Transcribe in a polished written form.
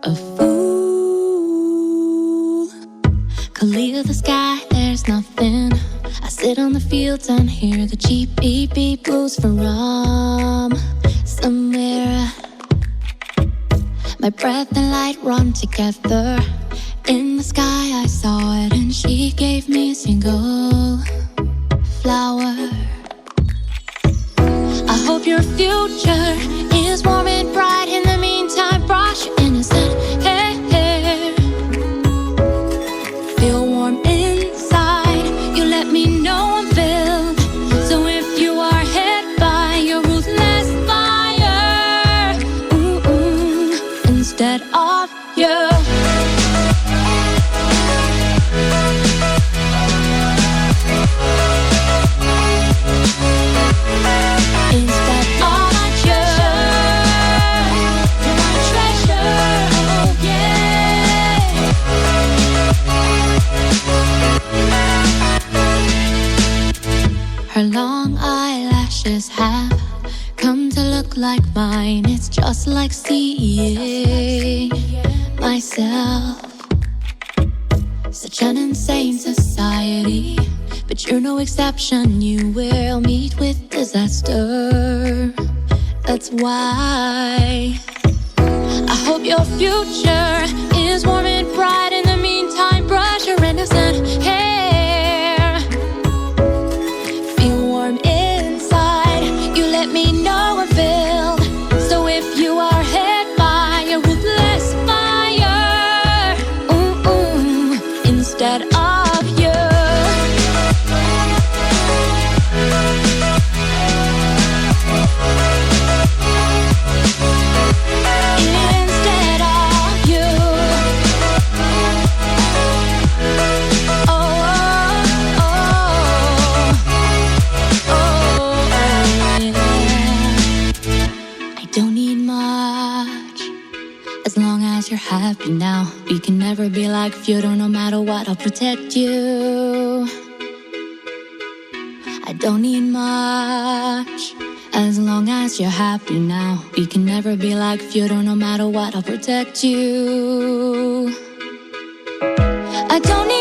A fool could leave the sky, there's nothing. I sit on the fields and hear the cheap beep beep blues from somewhere. My breath and light run together. In the sky I saw it, and she gave me a single flower. I hope your future is warm and bright. In the meantime, brush your innocent hair. Feel warm inside. You let me know I'm filled. So if you are hit by your ruthless fire, instead of you. Her long eyelashes have come to look like mine. It's just like seeing myself. Such an insane society, but you're no exception. You will meet with disaster. That's why I hope your future is warm and bright. In the meantime, brush your innocent hair. Let me know I'm filled. So if you are hit by a ruthless fire, instead of you. Instead of you. Oh, oh, oh, oh. Don't need much, as long as you're happy now. We can never be like feudal, no matter what, I'll protect you. I don't need much, as long as you're happy now. We can never be like feudal, no matter what, I'll protect you. I don't need